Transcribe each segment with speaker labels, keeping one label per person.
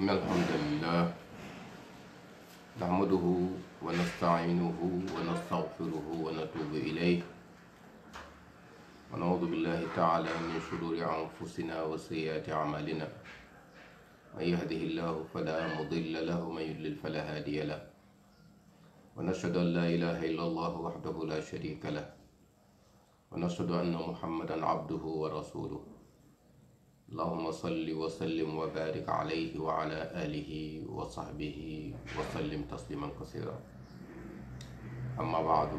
Speaker 1: إن الحمد لله نحمده ونستعينه ونستغفره ونتوب إليه ونعوذ بالله تعالى من شرور أنفسنا وسيئات أعمالنا من يهده الله فلا مضل له ومن يضلل فلا هادي له ونشهد أن لا إله إلا الله وحده لا شريك له ونشهد أن محمدا عبده ورسوله اللهم صل وسلم وبارك عليه وعلى آله وصحبه وسلم تسليما كثيرا. أما بعد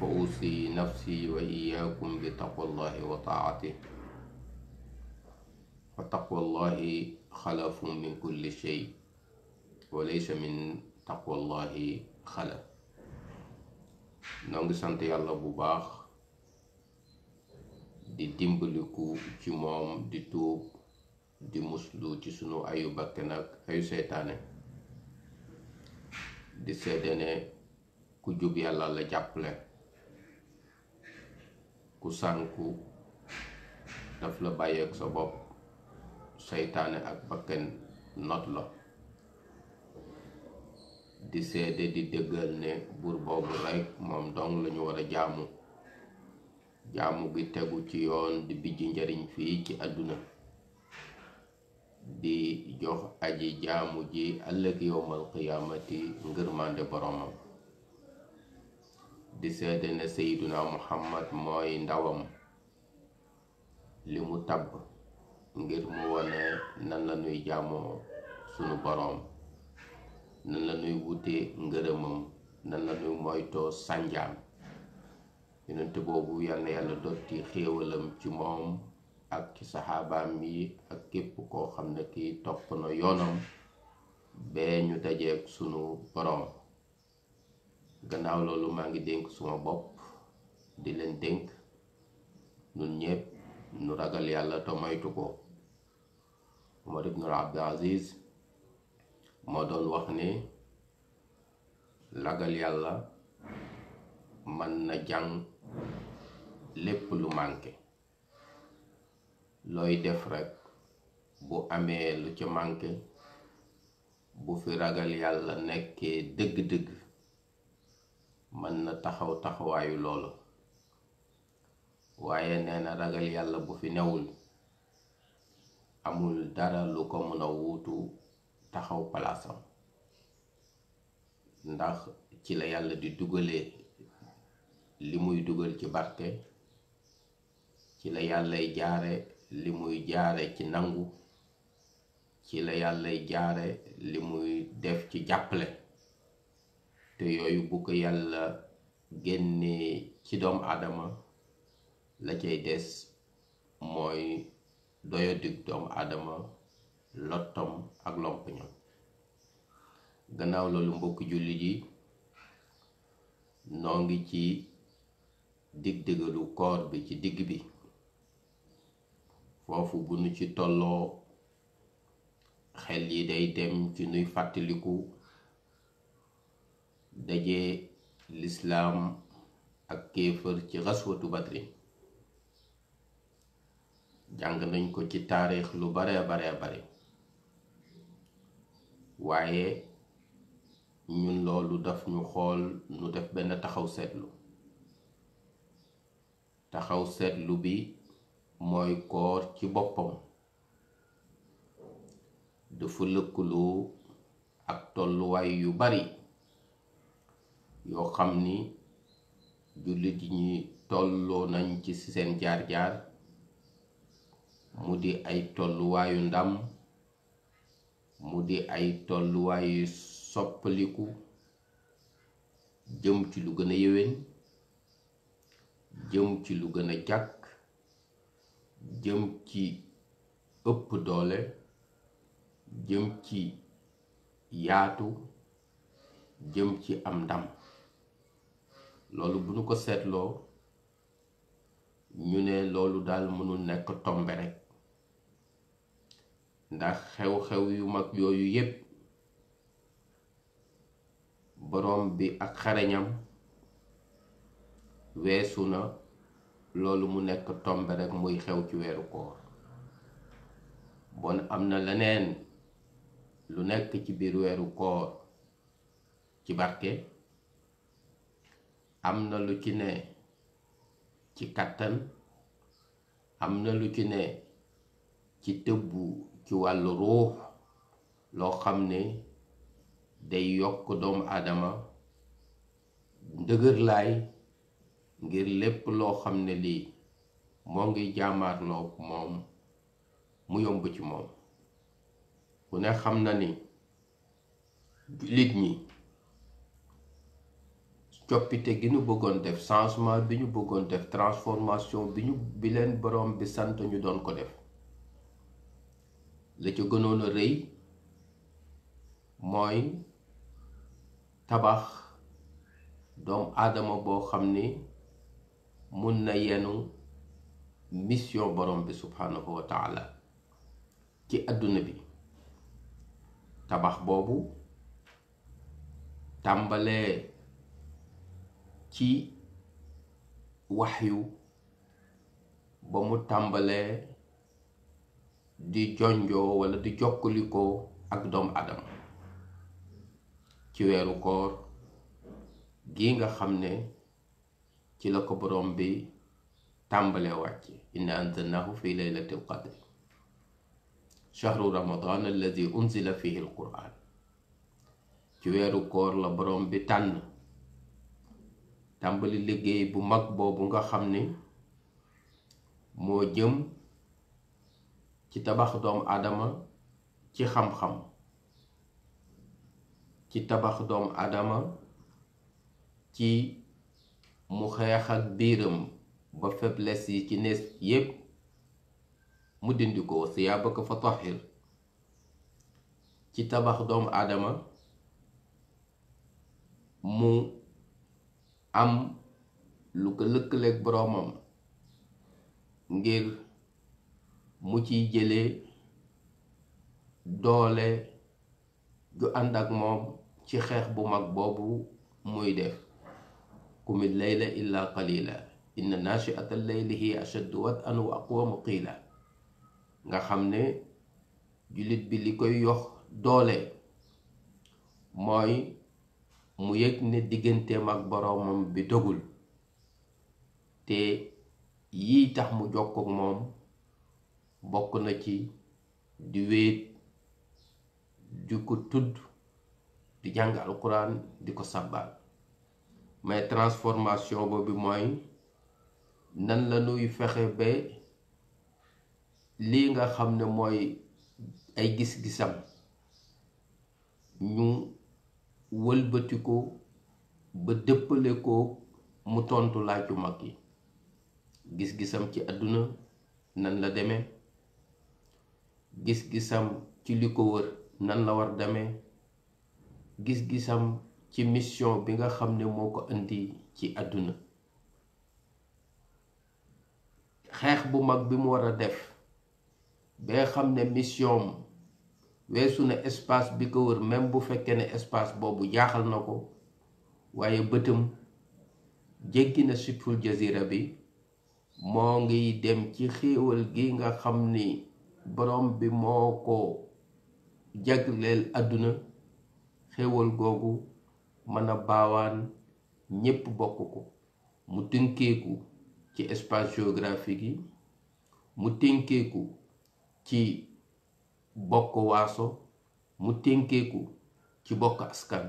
Speaker 1: فأوصي نفسي وإياكم بتقوى الله وطاعته، وتقوى الله خلف من كل شيء وليس من تقوى الله خلف. نونغي سانت يالا بو باخ di dimbaliku ci moom di tuub di muslu ci sunu ayu bakkan ak ayu seytaane di seede ne ku jub yàlla la jàppale, ku sànku daf la bàyyeek sa bopp, seytaane ak bakkan not la. di seede di dëggal ne buur boobu rekk moom dong lañu war a jaamu gi tegu ci yoon di bijji njariñ fii ci àdduna, di jox aji jaamu ji ëllëg yowmal qiyaamati ngërmande boromam. di seede ne Seydina Muhammad mooy ndawam li mu tabb ngir mu wone nan la nuy jaamoo sunu boroom, nan la nuy wute ngërëmam, nan la nuy moytoo sànjaam. yonent boobu yal na yàlla dotti xéewalam ci moom ak ci saxaabaam yi ak képp koo xam ne kii topp na yoonam bee ñu dajeek sunu boroom. gannaaw loolu maa ngi dénk suma bopp di leen dénk nun ñépp nu ragal yàlla te moytu ko. Umar ibn Abdul Aziz moo doon wax ne ragal yàlla mën na jàng lépp lu manqué. looy def rekk bu amee lu ca manqué, bu fi ragal yàlla nekkee dëgg-dëgg mën na taxaw taxawaayu loolu. waaye nee na ragal yàlla bu fi newul amul dara lu ko mën a wuutu taxaw palaasam, ndax ci la yàlla di dugalee li muy dugal ci barke, ci la yàllay jaare li muy jaare ci nangu, ci la yàllay jaare li muy def ci jàppale. te yooyu bu ko yàlla génnee ci doomu aadama la cay des mooy doyadig doomu aadama, lottom ak lompoñam. gannaaw loolu mbokk jullit yi, noo ngi ci dig-digalu koor bi ci digg bi. foofu bu nu ci tolloo xel yi day dem ci nuy fàttaliku daje lislaam ak kéefër ci xaswatu badri. jàng nañ ko ci taarix lu bare bare, waaye ñun loolu daf ñu xool nu def benn taxaw seetlu bi mooy koor ci boppam dafa lëkkaloo ak tolluwaay yu bari yoo xam ni jullit ñi tolloo nañ ci seen jaar-jaar, mu di ay tolluwaayu ndam, mu di ay tolluwaayu soppaliku jëm ci lu gën a yéwén, jëm ci lu gën a jàkk, jëm ci ëpp doole, jëm ci yaatu, jëm ci am ndam. loolu bu nu ko seetloo ñu ne loolu daal mënul nekk tombe rekk, ndax xew-xew yu mag yooyu yépp boroom bi ak xarañam weesu na loolu mu nekk tombe rekk muy xew ci weeru koor. bon am na leneen lu nekk ci biir weeru koor ci barke, am na lu ci ne ci kàttan, am na lu ci ne ci tëbbu ci wàllu ruux, loo xam ne day yokk doomu aadama ndëgërlaay ngir lépp loo xam ne lii moo ngi jaamaarloo moom mu yomb ci moom. ku ne xam na ni jullit ñi coppite gi ñu bëggoon def, changement bi ñu bëggoon def, transformation bi leen borom bi sant ñu doon ko def, la ca gënoon a rëy mooy tabax doomu aadama boo xam ni mun na yenu mission borom bi subhanahu wa taala ci àdduna bi. tabax boobu tàmbalee ci waxyu ba mu tàmbalee di jonjoo walla di jokkalikoo ak doomu adama ci weeru koor gi nga xam ne ci la ko borom bi tàmbalee wàcc. inna anzalnahu fi laylatil qadr shahru ramadan alladi unzila fihi alquran. ci weeru koor la borom bi tàmbali liggéey bu mag boobu nga xam ni moo jëm ci tabax doomu aadama ci xam-xam, ci tabax doomu aadama ci mu xeex ak biiram ba faiblesse yi ci nees yépp mu dindi ko, siyaabaka fa tahir. ci tabax doomu aadama mu am lu ko lëkkaleeg boroomam ngir mu ciy jëlee doole ju ànd ak moom ci xeex bu mag boobu muy def. qumil layla illa qalila inna nachi'ata al-layli hiya ashaddu wat'an wa aqwamu qiila. nga xam ne jullit bi li koy yox doole mooy mu yëg ne digganteem ak boroomam bi dogul, te yii tax mu jokkook moom bokk na ci di wéet, di ko tudd, di jàng alquran, di ko sàbbaal. mais transformation boobu mooy nan la nuy fexe ba lii nga xam ne mooy ay gis-gisam ñu wëlbati ko ba dëppale ko mu tontu laaju mag yi. gis-gisam ci àdduna nan la demee, gis-gisam ci li ko wër nan la war demee, gis-gisam ci mission bi nga xam ne moo ko indi ci àdduna. xeex bu mag bi mu war a def ba xam ne mission weesu na espace bi ko wër, même bu fekkee ne espace boobu jaaxal na ko, waaye bëtam jéggi na sutful jazira bi, moo ngi dem ci xéewal gi nga xam ni borom bi moo ko jagleel àdduna. xéewal googu mën a baawaan ñépp bokk ko, mu tënkeeku ci espace géographique yi, mu tënkeeku ci bokk waaso, mu tënkeeku ci bokk askan.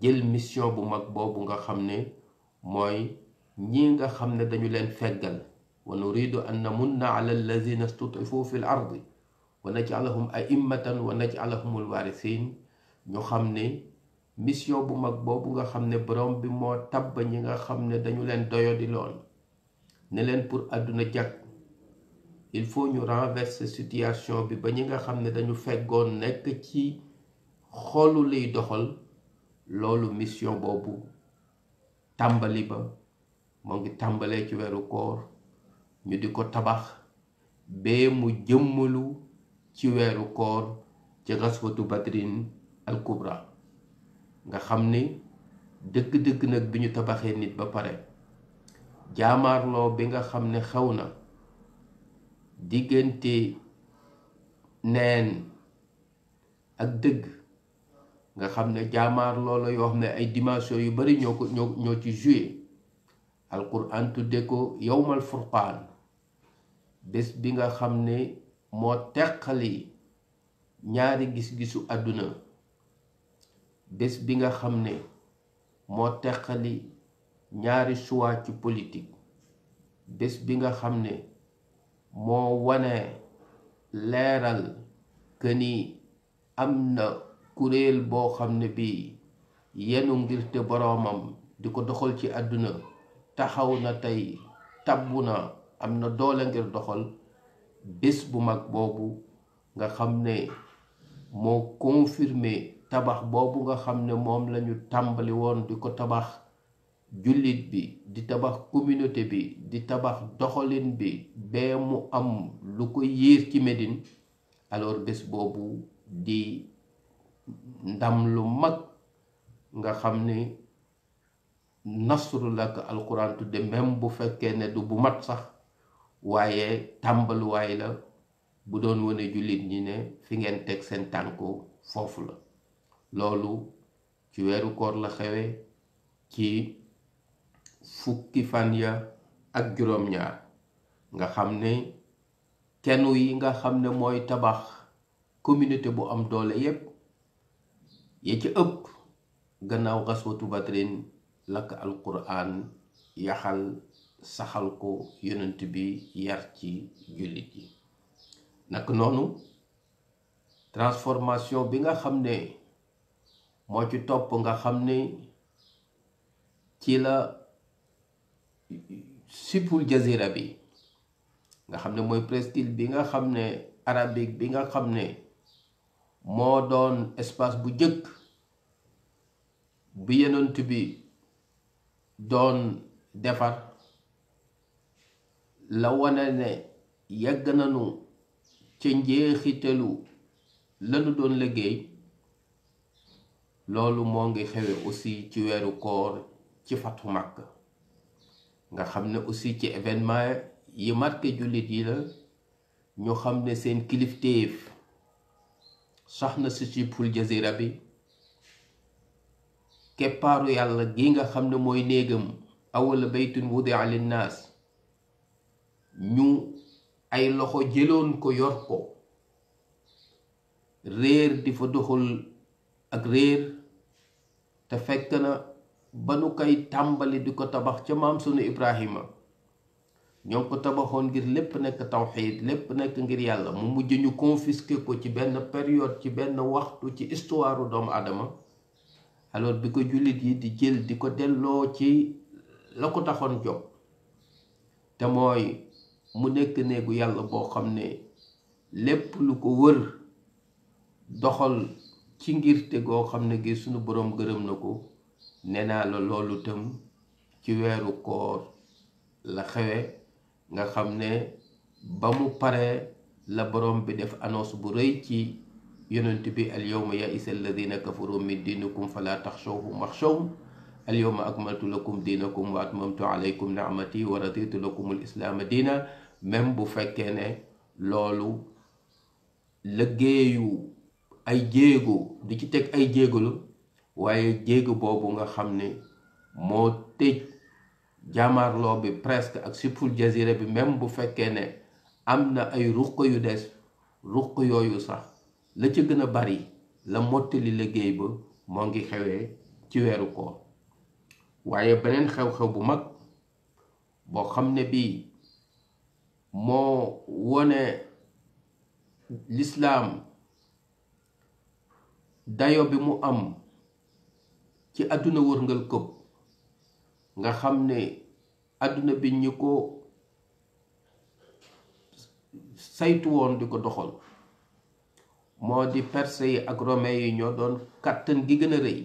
Speaker 1: jël mission bu mag boobu nga xam ne mooy ñi nga xam ne dañu leen feggal. wa nuridu an namunna ala allazina stud'ifu fi l ardi wa naj'alahum a'immatan wa naj'alahum alwarithin. ñu xam ne mission bu mag boobu nga xam ne borom bi moo tabb ñi nga xam ne dañu leen doyodi loon ne leen pour àdduna jag, il faut ñu renverser situation bi ba ñi nga xam ne dañu feggoon nekk ci xolu liy doxal loolu. mission boobu tàmbali ba moo ngi tàmbalee ci weeru koor, ñu di ko tabax bee mu jëmmalu ci weeru koor ci gaswatu badrin al kubra. nga xam ni dëgg-dëgg nag bi ñu tabaxee nit ba pare, jaamaarloo bi nga xam ne xew na diggante neen ak dëgg nga xam ne jaamaar loola yoo xam ne ay dimension yu bari ñoo ci joué. alquran tudde ko yowmal furqaan, bés bi nga xam ne moo teqali ñaari gis-gisu àdduna, bés bi nga xam ne moo teqali ñaari choix ci politique, bés bi nga xam ne moo wane leeral que ni am na kuréel boo xam ne bi yenu ngir te boroomam di ko doxal ci àdduna taxaw na tey tabbu na am na doole ngir doxal. bés bu mag boobu nga xam ne moo confirmé tabax boobu nga xam ne moom lañu tàmbali woon di ko tabax jullit bi, di tabax communauté bi, di tabax doxalin bi bee mu am lu ko yiir ci Médine. alors bés boobu di ndam lu mag nga xam ne nasru la ko alquran tudde, même bu fekkee ne du bu mat sax, waaye tàmbaluwaay la bu doon wane jullit ñi ne fi ngeen teg seen tànku foofu la. loolu ci weeru koor la xewe ci fukki fan ya ak juróom-ñaar nga xam ne kenu yi nga xam ne mooy tabax communauté bu am doole yépp ya ci ëpp gannaaw xaswatu badrin lakk alquran yaxal saxal ko yonent bi yar ci jullit yi. naka noonu transformation bi nga xam ne moo ci topp nga xam ne ci la sibul jazira bi nga xam ne mooy presqu'île bi nga xam ne arabique bi nga xam ne moo doon espace bu jëkk bi yonent bi doon defar, la wane ne yegg nañu ca njeexitalu lanu doon liggéey. loolu moo ngi xewe aussi ci weeru koor ci fatu Makka nga xam ne aussi ci événement yi marqué jullit yi la. ñu xam ne seen kilifteef sax na si ci pul jazira bi, keppaaru yàlla gi nga xam ne mooy néegam awwala baytun wudi'a linnaas, ñu ay loxo jëloon ko yor ko réer di fa doxal ak réer, te fekk na ba nu koy tàmbali di ko tabax ca maam sunu Ibrahima ñoo ko tabaxoon ngir lépp nekk tawxiid, lépp nekk ngir yàlla. mu mujj ñu confisqué ko ci benn période, ci benn waxtu ci histoire doomu Adama. alors bi ko jullit yi di jël di ko delloo ci la ko taxoon jóg, te mooy mu nekk néegu yàlla boo xam ne lépp lu ko wër doxal ci ngir te goo xam ne gi sunu boroom gërëm na ko. nee naa la loolu tam ci weeru koor la xewe nga xam ne ba mu paree la boroom bi def annonce bu rëy ci yonent bi al yawma ya'isa alladina kafaru min dinikum fala taxshawhum waxshawhum al yawma akmaltu lakum dinakum wa atmamtu alaykum ni'mati wa raditu lakum al islaama diina. même bu fekkee ne loolu liggéeyu ay jéego di ci teg ay jéego la, waaye jéego boobu nga xam ne moo tëj jaamaarloo bi presque ak sibul jazira bi, même bu fekkee ne am na ay ruq yu des, ruq yooyu sax la ca gën a bari la mottali liggéey ba moo ngi xewee ci weeru koor. waaye beneen xew-xew bu mag boo xam ne bii moo wone lislaam dayo bi mu am ci àdduna wërngal këpp, nga xam ne àdduna bi ñu ko saytu woon di ko doxal moo di perse yi ak romain yi ñoo doon kàttan gi gën a rëy.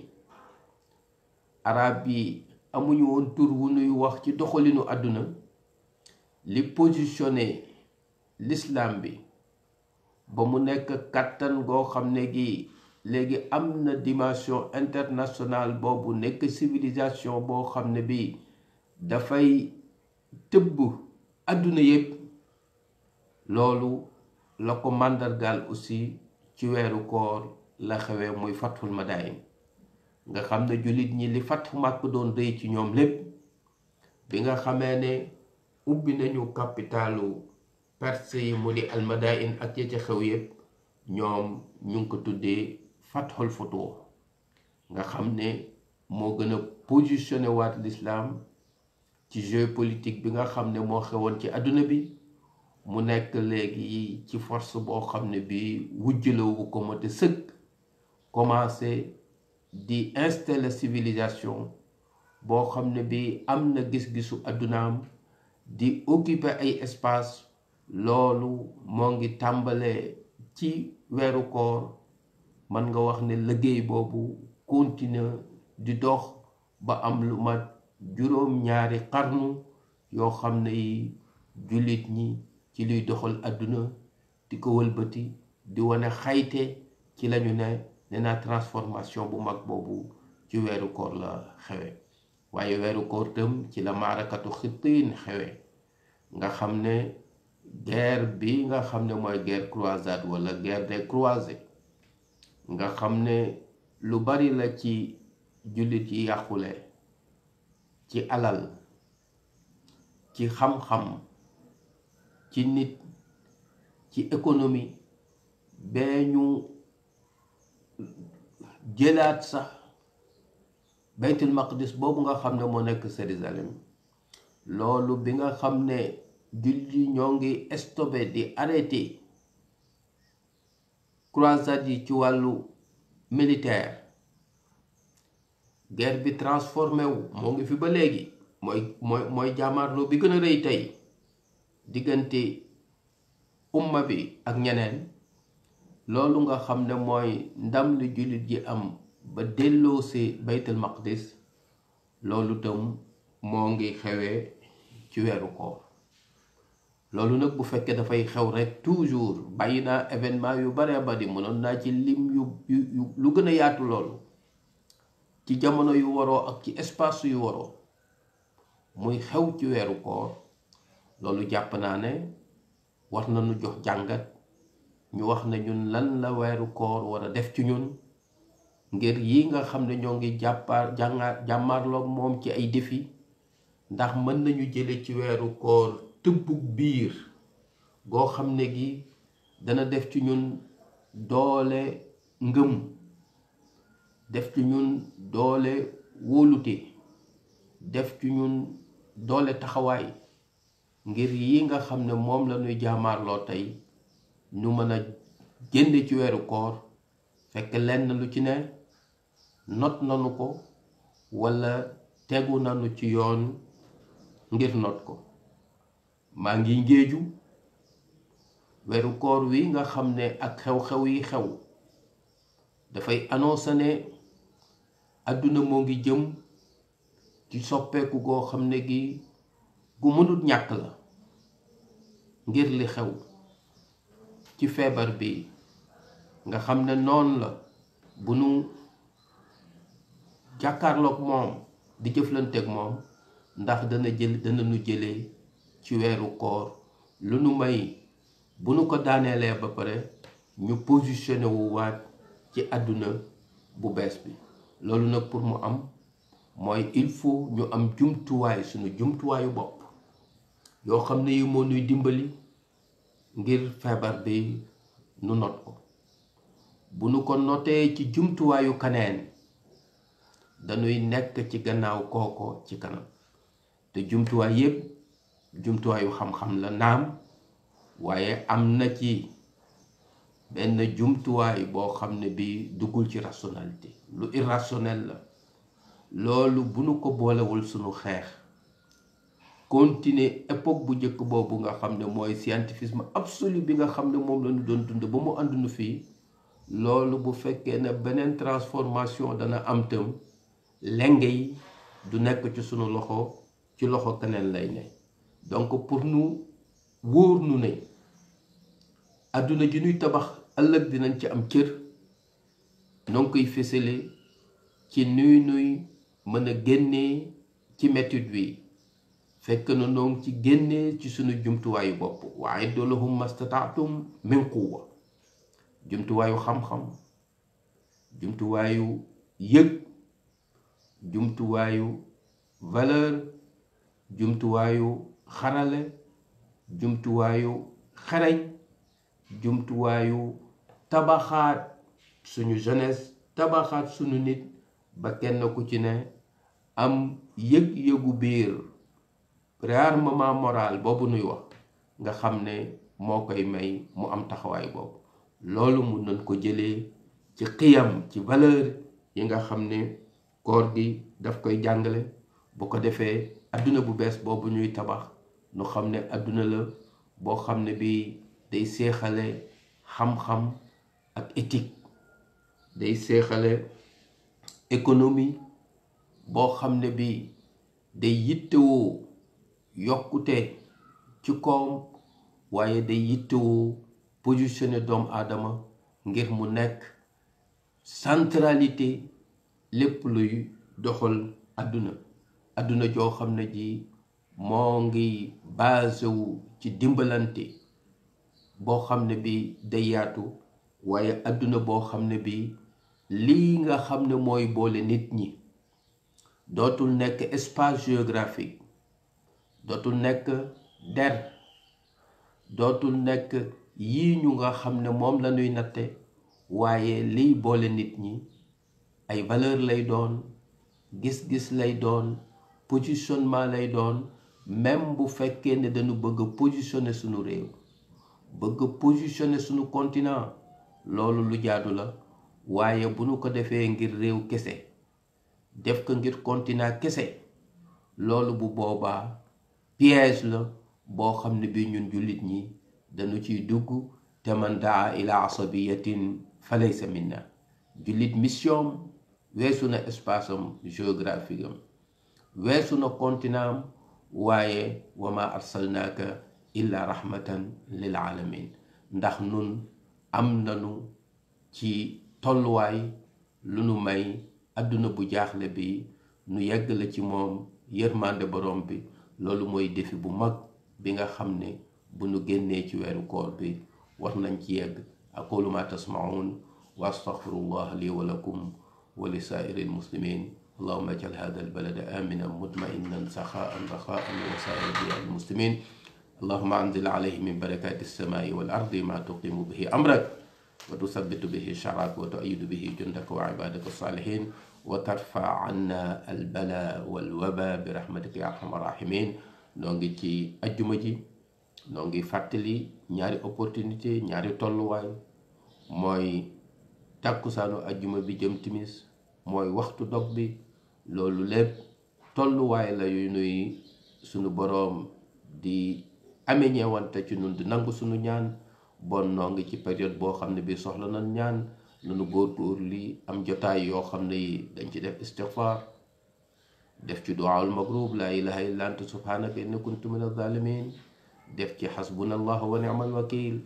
Speaker 1: arab yi amuñu woon tur wu nuy wax ci doxalinu àdduna. li positionné l'islam bi ba mu nekk kàttan goo xam ne gi léegi am na dimension internationale boobu, nekk civilisation boo xam ne bi dafay tëbb àdduna yépp. loolu la ko màndargaal aussi ci weeru koor la xewee muy Fathul Madain nga xam ne jullit ñi li Fathu Makka doon rëy ci ñoom lépp bi nga xamee ne ubbi nañu capitalu Perse yi mu di Al Madain ak ya ca xew yépp ñoom ñu ngi ko tuddee Fathul Futuh nga xam ne moo gën a positionné waat l'islam ci géopolitique bi nga xam ne moo xewoon ci àdduna bi mu nekk léegi ci force boo xam ne bi wujjalawu ko ma te sëkk commencé di installer civilisation boo xam ne bi am na gis-gisu àddunaam di occuper ay espace loolu moo ngi tàmbalee ci weeru koor mën nga wax ne liggéey boobu continue di dox ba am lu mat juróom-ñaari xarnu yoo xam ne yi jullit ñi ci luy doxal àdduna di ko wëlbati di wane xayte ci lañu ne naa transformation bu mag boobu ci weeru koor la xewe waaye weeru koor tam ci la maarakatu Xittiin xewe nga xam ne guerre bi nga xam ne mooy guerre croisade wala guerre des croisés nga xam ne lu bari la ci jullit yi yàqule ci alal ci xam-xam ci nit ci économie bee ñu jëlaat sax baytul maqdis boobu nga xam ne moo nekk Jérusalem loolu bi nga xam ne julli ñoo ngi stoppé di arrêté croisade yi ci wàllu militaire guerre bi transformé wu moo ngi fi ba léegi mooy jàmmaarloo bi gën a rëy tey diggante umma bi ak ñeneen loolu nga xam ne mooy ndam li jullit yi am ba delloo si baytul maqdis loolu tam moo ngi xewee ci weeru koor loolu nag bu fekkee dafay xew rek toujours bàyyi naa événement yu bare bari mënoon naa ci lim yu lu gën a yaatu loolu ci jamono yu waroo ak ci espace yu waroo muy xew ci weeru koor loolu jàpp naa ne war nañu jox jàngat ñu wax ne ñun lan la weeru koor war a def ci ñun ngir yi nga xam ne ñoo ngi jàmmaarloog moom ci ay défi ndax mën nañu jële ci weeru koor tëbbug biir goo xam ne gi dana def ci ñun doole ngëm def ci ñun doole wóolute def ci ñun doole taxawaay ngir yi nga xam ne moom la ñuy jaamaarloo tey ñu mën a génne ci weeru koor fekk lenn lu ci ne not nanu ko walla tegu nanu ci yoon ngir not ko maa ngi ngéeju weeru koor wi nga xam ne ak xew-xew yi xew dafay annoncé ne àdduna moo ngi jëm ci soppeeku goo xam ne gi gu mënut ñàkk la ngir li xew ci feebar bi nga xam ne noonu la bu nu jàkkaarloog moom di jëflanteeg moom ndax dana nu jëlee ci weeru koor lu nu may bu nu ko daaneelee ba pare ñu positionné wu waat ci àdduna bu bees bi loolu nag pour mu am mooy il faut ñu am jumtuwaay suñu jumtuwaayu bopp yoo xam ne yi moo nuy dimbali ngir feebar bi nu not ko bu nu ko notee ci jumtuwaayu kaneen dañuy nekk ci gannaaw kooko ci kanam te jumtuwaay yépp jumtuwaayu xam-xam la naam waaye am na ci benn jumtuwaay boo xam ne bi duggul ci rationalité lu irrationnel la loolu bu nu ko boolewul sunu xeex continuer époque bu njëkk boobu nga xam ne mooy scientifisme absolu bi nga xam ne moom la ñu doon dund ba mu àndunu fii loolu bu fekkee ne beneen transformation dana am tam lenge yi du nekk ci sunu loxo ci loxo keneen lay ne donc pour nu wóor nu ne àdduna ji ñuy tabax ëllëg dinañ ci am cër noo ngi koy fësale ci nuy mën a génnee ci méthode bi fekk na noo ngi ci génnee ci sunu jumtuwaayu bopp waaye doolahum mastataatum min quwwa jumtuwaayu xam-xam jumtuwaayu yëg, jumtuwaayu valeur, jumtuwaayu xarale, jumtuwaayu xarañ, jumtuwaayu tabaxaat suñu jeunesse, tabaxaat suñu nit ba kenn ku ci ne am yëg-yëgu biir, réarmement moral boobu nuy wax nga xam ne moo koy may mu am taxawaay boobu. loolu mun nañ ko jëlee ci xiyam, ci valeur yi nga xam ne koor gi daf koy jàngale. bu ko defee adduna bu bees boobu ñuy tabax nu xam ne adduna la boo xam ne bi day seexale xam-xam ak éthique, day seexale économie boo xam ne bi day yittewoo yokkute ci koom, waaye day yittewoo positionné doomu aadama ngir mu nekk centralité lépp luy doxal adduna joo xam ne ji moo ngi basé wu ci dimbalante boo xam ne bi day yaatu, waaye adduna boo xam ne bi lii nga xam ne mooy boole nit ñi dootul nekk espace géographique, dootul nekk der, dootul nekk yii ñu nga xam ne moom la ñuy natte, waaye liy boole nit ñi ay valeur lay doon, gis-gis lay doon, positionnement lay doon. même bu fekkee ne dañu bëgg a positionner suñu réew, bëgg a positionner suñu continent, loolu lu jaadu la. waaye bu ñu ko defee ngir réew kese, def ko ngir continent kese, loolu bu boobaa piège la boo xam ne bi ñun jullit ñi dañu ciy dugg. te man daa ila asabiyatin fa laysa minna. jullit mission weesu na espace am géographique am, weesu na continent am, waaye wa ma arsalnaaka illa rahmatan lil alamin. ndax nun am nanu ci tolluwaay lu nu may adduna bu jaaxle bi nu yegg la ci moom yërmande borom bi. loolu mooy défi bu mag bi nga xam ne bu nu génnee ci weeru koor bi war nañ ci yegg. aqulu ma tasmaun wa astaghfirullah li wa lakum wa li saa'iri almuslimin. allahumma aj'al hadha albalada aminan mutma'innan saxaan raxaan wa saa'iri bilad almuslimin. allahumma anzil alayhi min barakati alsamai wal ardi ma tuqimu bihi amrak wa tuthabbitu bihi sha'rak wa tu'ayyidu bihi jundaka wa ibadaka as-salihin wa tarfa anna albala walwaba bi rahmatika ya arhamar rahimin. noo ngi ci ajjuma ji, noo ngi fàttali ñaari opportunité, ñaari tolluwaay. mooy tàkkusaanu ajjuma bi jëm timis, mooy waxtu dog bi. loolu lépp tolluwaay la yu nuy sunu boroom di amee ñeewante ci nun, di nangu sunu ñaan. bon noo ngi ci période boo xam ne bi soxla nañ ñaan. nunu góor li am jotaay yoo xam ne yi dañ ci def istighfar, def ci duwaawul magrub la ilaha illa anta subhanaka inni kuntu min az-zalimin, def ci hasbunallahu wa ni'mal wakil,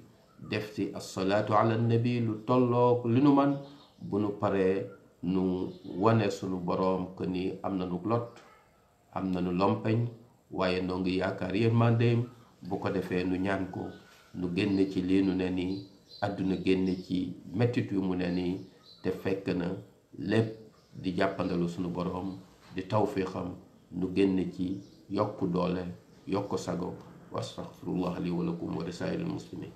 Speaker 1: def ci as-salatu ala nabi lu tollook li nu man. bu nu paree nu wane sunu boroom que ni am na nu lot, am na nu lompeñ, waaye noo ngi yaakaar yërmandeem. bu ko defee nu ñaan ko nu génne ci lii nu ne nii, àdduna génne ci mettit yu mu ne nii, te fekk na lépp di jàppandalu sunu boroom, di tawfiixam. nu génne ci yokk doole, yokk sago. wa astaghfirullah li wa lakum wa li saa'iril muslimin.